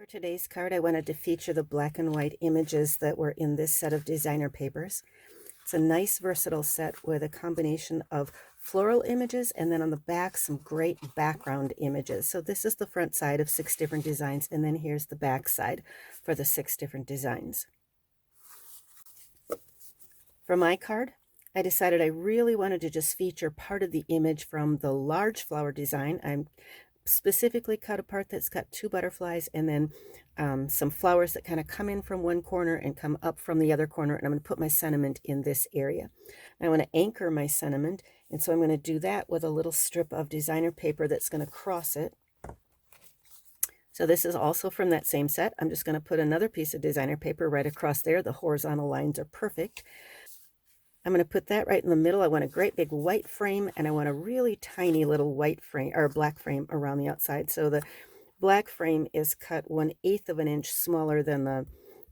For today's card, I wanted to feature the black and white images that were in this set of designer papers. It's a nice versatile set with a combination of floral images and then on the back some great background images. So this is the front side of 6 different designs, and then here's the back side for the 6 different designs. For my card, I decided I really wanted to just feature part of the image from the large flower design. I'm specifically cut a part that's got 2 butterflies and then some flowers that kind of come in from one corner and come up from the other corner, and I'm going to put my sentiment in this area. I want to anchor my sentiment, and so I'm going to do that with a little strip of designer paper that's going to cross it. So this is also from that same set. I'm just going to put another piece of designer paper right across there. The horizontal lines are perfect. I'm going to put that right in the middle. I want a great big white frame, and I want a really tiny little white frame or black frame around the outside. So the black frame is cut 1/8 of an inch smaller than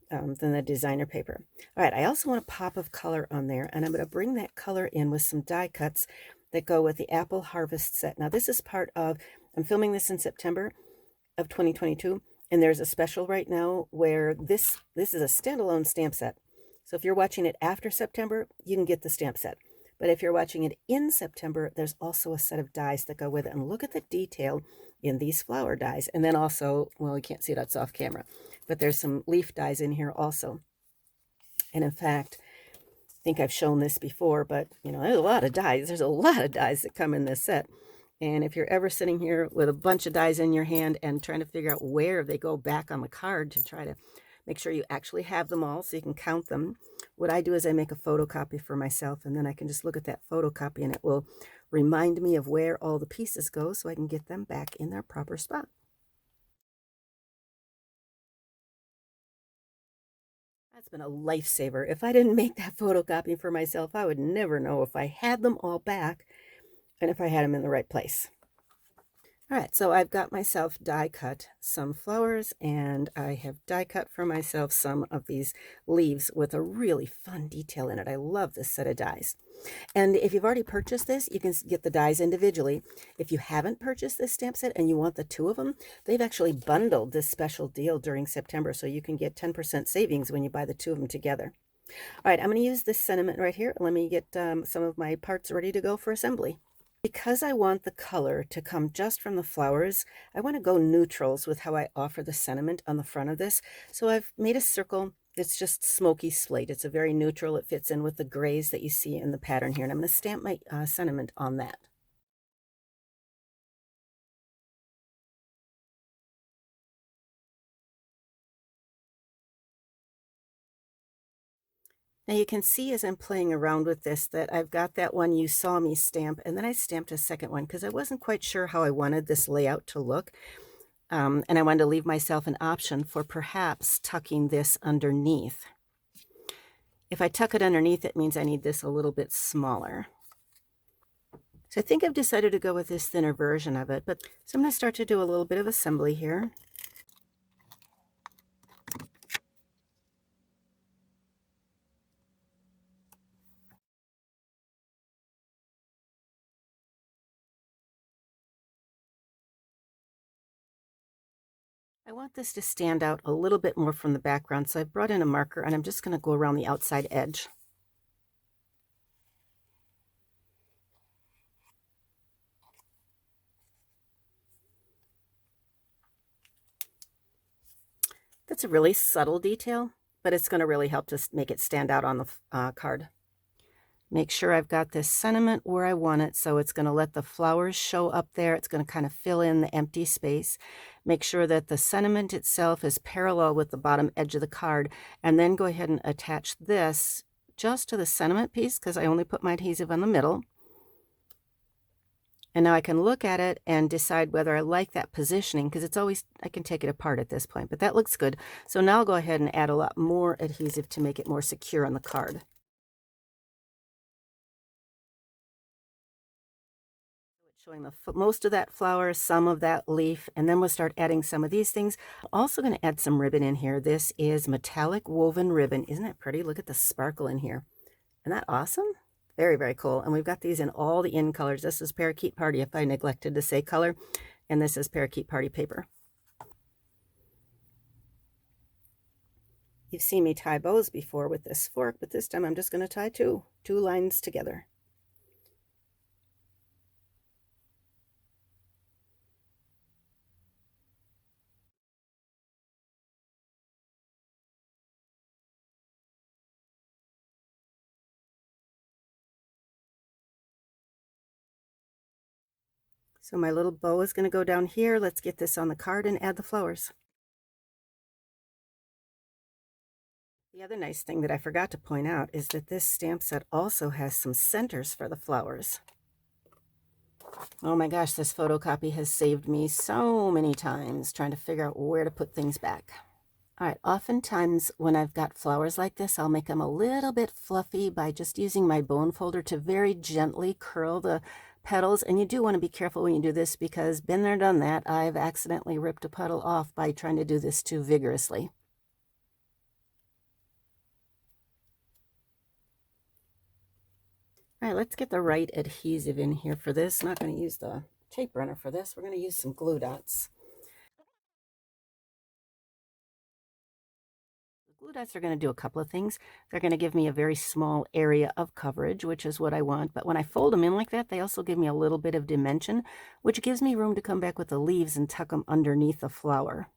the designer paper. All right, I also want a pop of color on there, and I'm going to bring that color in with some die cuts that go with the Apple Harvest set. Now this is part of, I'm filming this in September of 2022, and there's a special right now where this is a standalone stamp set. So if you're watching it after September, you can get the stamp set. But if you're watching it in September, there's also a set of dies that go with it. And look at the detail in these flower dies. And then also, well, you can't see it, it's off camera, but there's some leaf dies in here also. And in fact, I think I've shown this before, but you know, there's a lot of dies. There's a lot of dies that come in this set. And if you're ever sitting here with a bunch of dies in your hand and trying to figure out where they go back on the card to try to make sure you actually have them all so you can count them, what I do is I make a photocopy for myself, and then I can just look at that photocopy and it will remind me of where all the pieces go so I can get them back in their proper spot. That's been a lifesaver. If I didn't make that photocopy for myself, I would never know if I had them all back and if I had them in the right place. All right, so I've got myself die cut some flowers, and I have die cut for myself some of these leaves with a really fun detail in it. I love this set of dies. And if you've already purchased this, you can get the dies individually. If you haven't purchased this stamp set and you want the 2 of them, they've actually bundled this special deal during September, so you can get 10% savings when you buy the 2 of them together. All right, I'm going to use this sentiment right here. Let me get some of my parts ready to go for assembly. Because I want the color to come just from the flowers, I want to go neutrals with how I offer the sentiment on the front of this. So I've made a circle. It's just smoky slate. It's a very neutral. It fits in with the grays that you see in the pattern here. And I'm going to stamp my sentiment on that. Now you can see as I'm playing around with this that I've got that one you saw me stamp, and then I stamped a second one because I wasn't quite sure how I wanted this layout to look. And I wanted to leave myself an option for perhaps tucking this underneath. If I tuck it underneath, it means I need this a little bit smaller. So I think I've decided to go with this thinner version of it, but so I'm going to start to do a little bit of assembly here. I want this to stand out a little bit more from the background, so I've brought in a marker and I'm just going to go around the outside edge. That's a really subtle detail, but it's going to really help to make it stand out on the card. Make sure I've got this sentiment where I want it, so it's going to let the flowers show up there. It's going to kind of fill in the empty space. Make sure that the sentiment itself is parallel with the bottom edge of the card, and then go ahead and attach this just to the sentiment piece because I only put my adhesive on the middle. And now I can look at it and decide whether I like that positioning, because it's always, I can take it apart at this point, but that looks good. So now I'll go ahead and add a lot more adhesive to make it more secure on the card. Showing most of that flower, some of that leaf, and then we'll start adding some of these things. I'm also going to add some ribbon in here. This is metallic woven ribbon. Isn't that pretty? Look at the sparkle in here. Isn't that awesome? Very, very cool. And we've got these in all the in colors. This is Parakeet Party, if I neglected to say color, and this is Parakeet Party paper. You've seen me tie bows before with this fork, but this time I'm just going to tie two lines together. So my little bow is going to go down here. Let's get this on the card and add the flowers. The other nice thing that I forgot to point out is that this stamp set also has some centers for the flowers. Oh my gosh, this photocopy has saved me so many times trying to figure out where to put things back. All right, oftentimes when I've got flowers like this, I'll make them a little bit fluffy by just using my bone folder to very gently curl the petals. And you do want to be careful when you do this because been there, done that. I've accidentally ripped a petal off by trying to do this too vigorously. All right, let's get the right adhesive in here for this. I'm not going to use the tape runner for this. We're going to use some glue dots. Glue dots are going to do a couple of things. They're going to give me a very small area of coverage, which is what I want. But when I fold them in like that, they also give me a little bit of dimension, which gives me room to come back with the leaves and tuck them underneath the flower.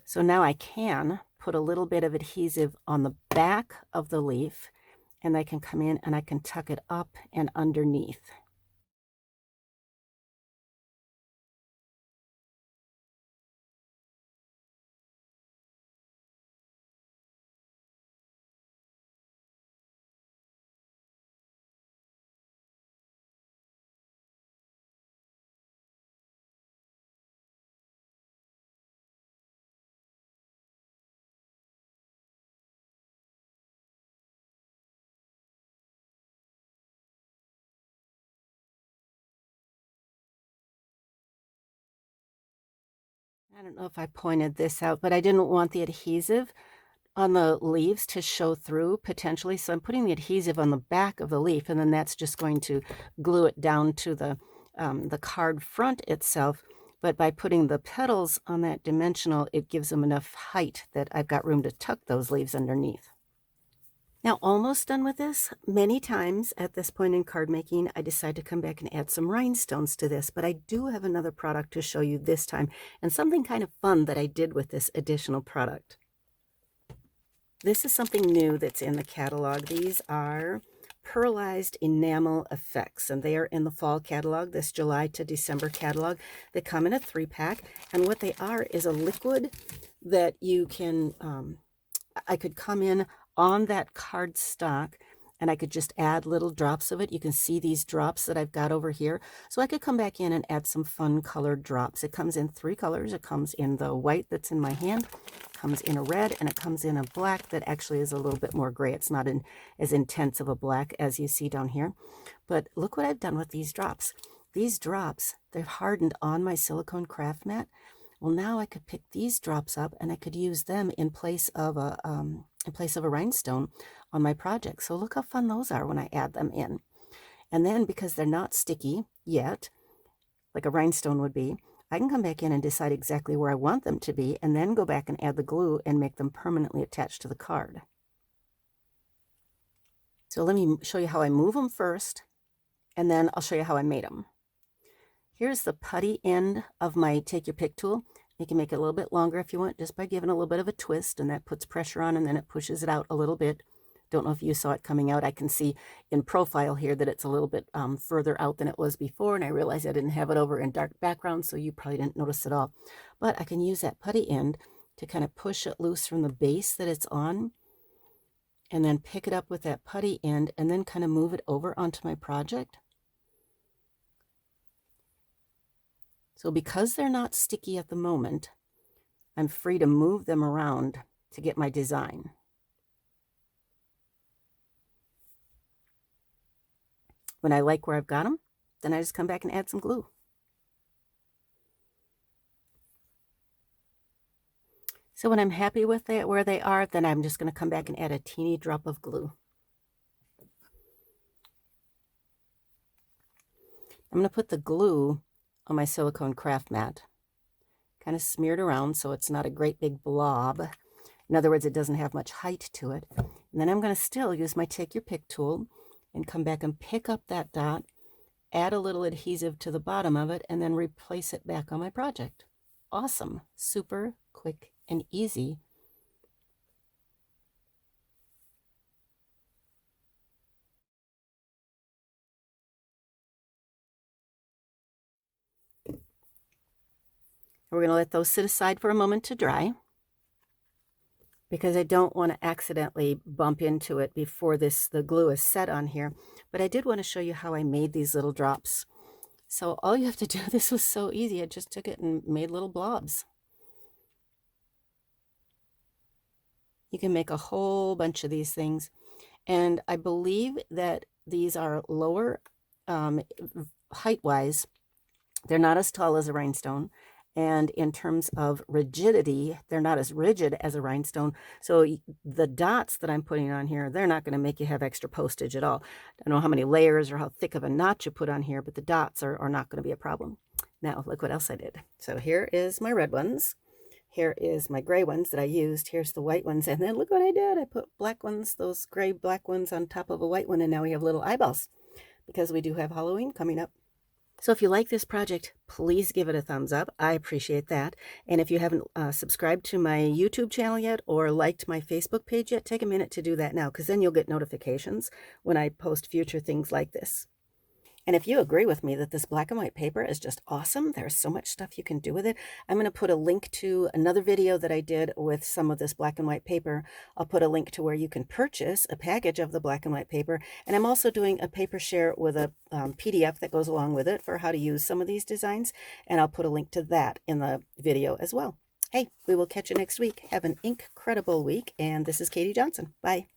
So now I can put a little bit of adhesive on the back of the leaf, and I can come in and I can tuck it up and underneath. I don't know if I pointed this out, but I didn't want the adhesive on the leaves to show through potentially. So I'm putting the adhesive on the back of the leaf, and then that's just going to glue it down to the card front itself. But by putting the petals on that dimensional, it gives them enough height that I've got room to tuck those leaves underneath. Now, almost done with this. Many times at this point in card making, I decide to come back and add some rhinestones to this, but I do have another product to show you this time, and something kind of fun that I did with this additional product. This is something new that's in the catalog. These are pearlized enamel effects, and they are in the fall catalog, this July to December catalog. They come in a 3-pack, and what they are is a liquid that you can, I could come in on that card stock and I could just add little drops of it. You can see these drops that I've got over here. So I could come back in and add some fun colored drops. It comes in 3 colors. It comes in the white that's in my hand, comes in a red, and it comes in a black that actually is a little bit more gray. It's not as intense of a black as you see down here. But look what I've done with these drops. These drops, they've hardened on my silicone craft mat. Well, now I could pick these drops up and I could use them in place of a rhinestone on my project. So look how fun those are when I add them in. And then because they're not sticky yet, like a rhinestone would be, I can come back in and decide exactly where I want them to be and then go back and add the glue and make them permanently attached to the card. So let me show you how I move them first, and then I'll show you how I made them. Here's the putty end of my take your pick tool. You can make it a little bit longer if you want, just by giving a little bit of a twist, and that puts pressure on, and then it pushes it out a little bit. Don't know if you saw it coming out. I can see in profile here that it's a little bit further out than it was before, and I realized I didn't have it over in dark background, so you probably didn't notice at all. But I can use that putty end to kind of push it loose from the base that it's on, and then pick it up with that putty end, and then kind of move it over onto my project. So because they're not sticky at the moment, I'm free to move them around to get my design. When I like where I've got them, then I just come back and add some glue. So when I'm happy with it, where they are, then I'm just going to come back and add a teeny drop of glue. I'm going to put the glue on my silicone craft mat. Kind of smeared around so it's not a great big blob. In other words, it doesn't have much height to it. And then I'm going to still use my Take Your Pick tool and come back and pick up that dot, add a little adhesive to the bottom of it, and then replace it back on my project. Awesome. Super quick and easy. We're going to let those sit aside for a moment to dry, because I don't want to accidentally bump into it before the glue is set on here. But I did want to show you how I made these little drops. So all you have to do, this was so easy, I just took it and made little blobs. You can make a whole bunch of these things. And I believe that these are lower height-wise. They're not as tall as a rhinestone. And in terms of rigidity, they're not as rigid as a rhinestone. So the dots that I'm putting on here, they're not going to make you have extra postage at all. I don't know how many layers or how thick of a knot you put on here, but the dots are not going to be a problem. Now, look what else I did. So here is my red ones. Here is my gray ones that I used. Here's the white ones. And then look what I did. I put black ones, those gray black ones on top of a white one. And now we have little eyeballs because we do have Halloween coming up. So if you like this project, please give it a thumbs up. I appreciate that. And if you haven't subscribed to my YouTube channel yet or liked my Facebook page yet, take a minute to do that now, because then you'll get notifications when I post future things like this. And if you agree with me that this black and white paper is just awesome, there's so much stuff you can do with it. I'm going to put a link to another video that I did with some of this black and white paper. I'll put a link to where you can purchase a package of the black and white paper. And I'm also doing a paper share with a PDF that goes along with it for how to use some of these designs. And I'll put a link to that in the video as well. Hey, we will catch you next week. Have an incredible week. And this is Katie Johnson. Bye.